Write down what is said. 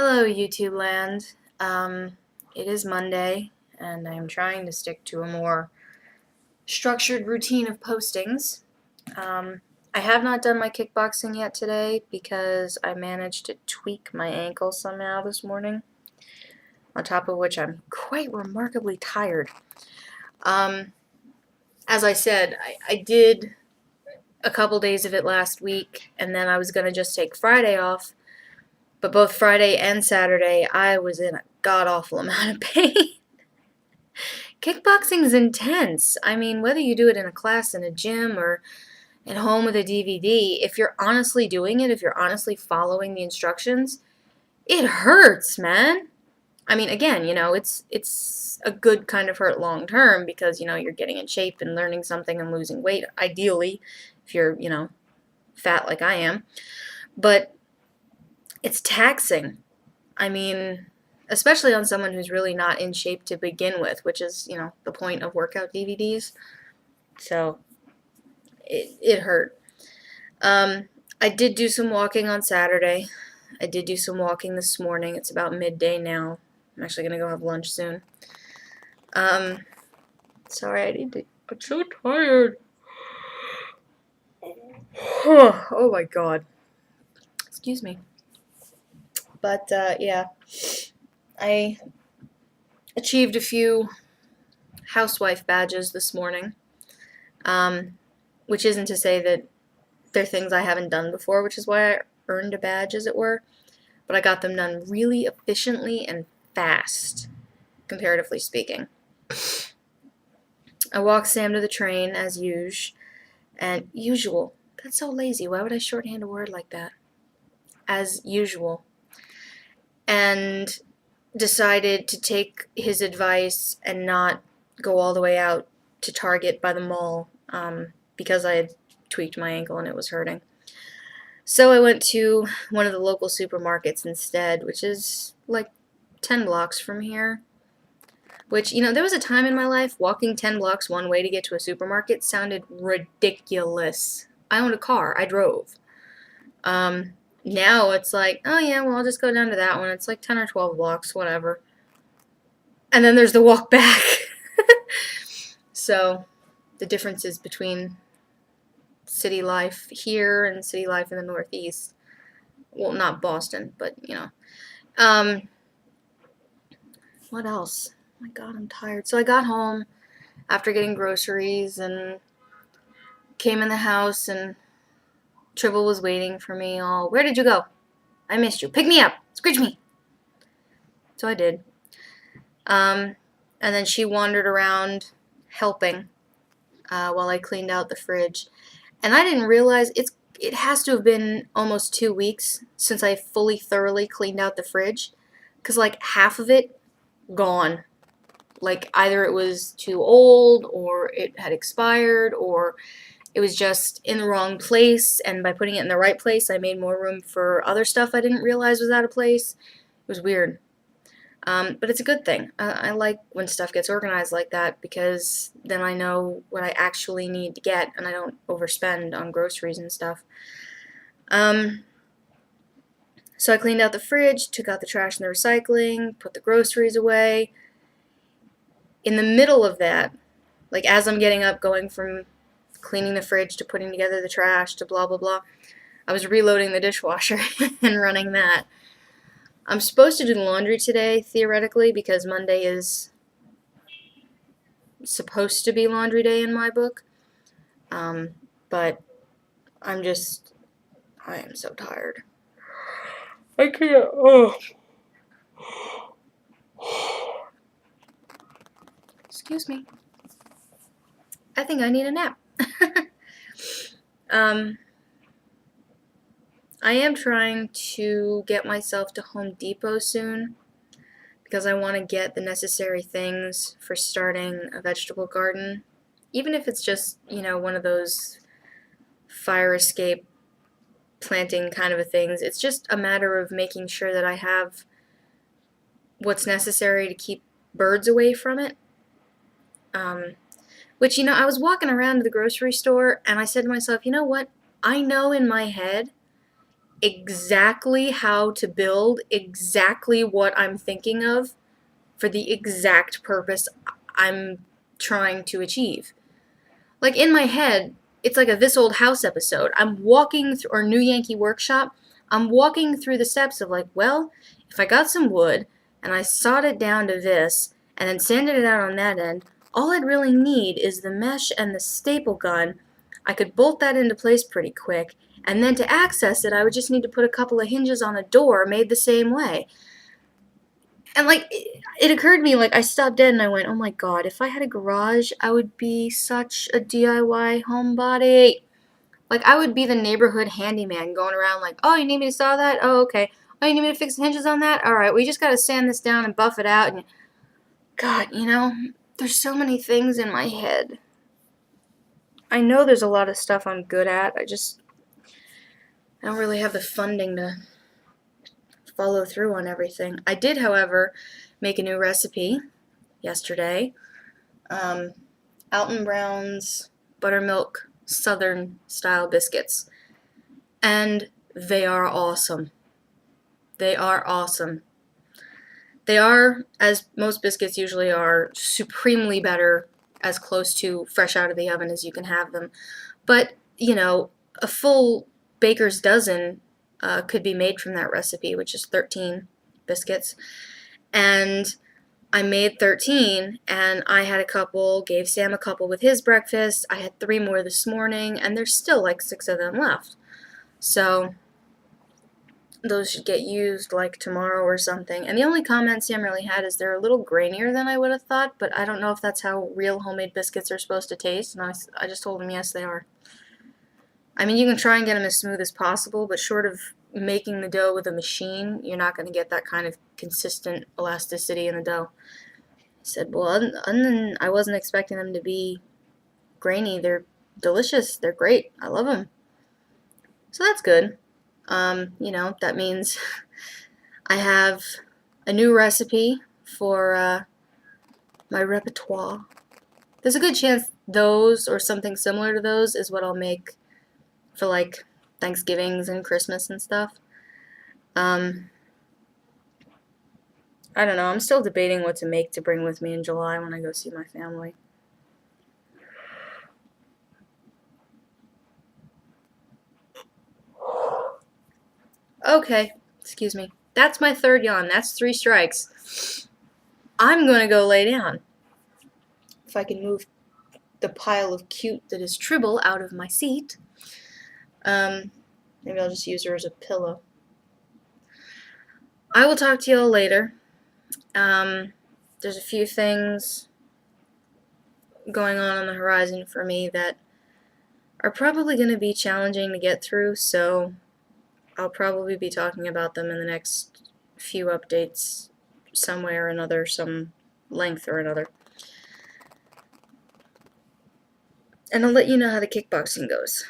Hello, YouTube land. It is Monday, and I'm trying to stick to a more structured routine of postings. I have not done my kickboxing yet today because I managed to tweak my ankle somehow this morning, on top of which I'm quite remarkably tired. Um, as I said, I did a couple days of it last week, and then I was going to just take Friday off. But both Friday and Saturday, I was in a god-awful amount of pain. Kickboxing is intense. I mean, whether you do it in a class in a gym or at home with a DVD, if you're honestly doing it, if you're honestly following the instructions, it hurts, man. I mean, again, it's a good kind of hurt long term because, you're getting in shape and learning something and losing weight, ideally, if you're, fat like I am. But it's taxing. I mean, especially on someone who's really not in shape to begin with, which is, the point of workout DVDs. So it hurt. I did do some walking on Saturday. I did do some walking this morning. It's about midday now. I'm actually going to go have lunch soon. Sorry, I'm so tired. Oh my god. Excuse me. But, yeah. I achieved a few housewife badges this morning. Which isn't to say that they're things I haven't done before, which is why I earned a badge, as it were. But I got them done really efficiently and fast, comparatively speaking. I walked Sam to the train, as usual. That's so lazy. Why would I shorthand a word like that? As usual. And decided to take his advice and not go all the way out to Target by the mall, because I had tweaked my ankle and it was hurting. So I went to one of the local supermarkets instead, which is like 10 blocks from here. Which, there was a time in my life walking 10 blocks one way to get to a supermarket sounded ridiculous. I owned a car. I drove. Now it's like, oh yeah, well, I'll just go down to that one. It's like 10 or 12 blocks, whatever. And then there's the walk back. So the differences between city life here and city life in the Northeast. Well, not Boston, but, what else? Oh my god, I'm tired. So I got home after getting groceries and came in the house, and Tribble was waiting for me all, where did you go? I missed you. Pick me up. Scritch me. So I did. And then she wandered around helping while I cleaned out the fridge. And I didn't realize it has to have been almost 2 weeks since I fully, thoroughly cleaned out the fridge. Because, like, half of it, gone. Like, either it was too old, or it had expired, or it was just in the wrong place, and by putting it in the right place, I made more room for other stuff I didn't realize was out of place. It was weird. But it's a good thing. I like when stuff gets organized like that, because then I know what I actually need to get, and I don't overspend on groceries and stuff. So I cleaned out the fridge, took out the trash and the recycling, put the groceries away. In the middle of that, like as I'm getting up, going from cleaning the fridge to putting together the trash to blah, blah, blah, I was reloading the dishwasher and running that. I'm supposed to do the laundry today, theoretically, because Monday is supposed to be laundry day in my book. But I am so tired. I can't, Excuse me. I think I need a nap. I am trying to get myself to Home Depot soon, because I want to get the necessary things for starting a vegetable garden. Even if it's just, one of those fire escape planting kind of a things. It's just a matter of making sure that I have what's necessary to keep birds away from it. Which, I was walking around to the grocery store, and I said to myself, you know what? I know in my head, exactly how to build exactly what I'm thinking of for the exact purpose I'm trying to achieve. Like in my head, it's like a This Old House episode. I'm walking through, or New Yankee Workshop, I'm walking through the steps of like, well, if I got some wood and I sawed it down to this and then sanded it out on that end, all I'd really need is the mesh and the staple gun. I could bolt that into place pretty quick, and then to access it, I would just need to put a couple of hinges on a door made the same way. And like it occurred to me, like I stopped dead and I went, oh my god, if I had a garage, I would be such a DIY homebody. Like I would be the neighborhood handyman going around like, oh, you need me to saw that? Oh, okay. Oh, you need me to fix the hinges on that? All right, we just got to sand this down and buff it out. And God, there's so many things in my head. I know there's a lot of stuff I'm good at. I don't really have the funding to follow through on everything. I did, however, make a new recipe yesterday. Alton Brown's buttermilk southern style biscuits. And they are awesome. They are awesome. They are, as most biscuits usually are, supremely better as close to fresh out of the oven as you can have them. But, a full baker's dozen could be made from that recipe, which is 13 biscuits. And I made 13, and I had a couple, gave Sam a couple with his breakfast. I had 3 more this morning, and there's still like 6 of them left. So those should get used like tomorrow or something. And the only comment Sam really had is they're a little grainier than I would have thought, but I don't know if that's how real homemade biscuits are supposed to taste. And I just told him yes, they are. I mean, you can try and get them as smooth as possible, but short of making the dough with a machine, you're not going to get that kind of consistent elasticity in the dough. I said, well, other than I wasn't expecting them to be grainy, they're delicious. They're great. I love them. So that's good. That means I have a new recipe for my repertoire. There's a good chance those or something similar to those is what I'll make for like Thanksgivings and Christmas and stuff. I don't know. I'm still debating what to make to bring with me in July when I go see my family. Okay, excuse me. That's my third yawn. That's 3 strikes. I'm going to go lay down. If I can move the pile of cute that is Tribble out of my seat. Maybe I'll just use her as a pillow. I will talk to y'all later. There's a few things going on the horizon for me that are probably going to be challenging to get through, so I'll probably be talking about them in the next few updates some way or another, some length or another. And I'll let you know how the kickboxing goes.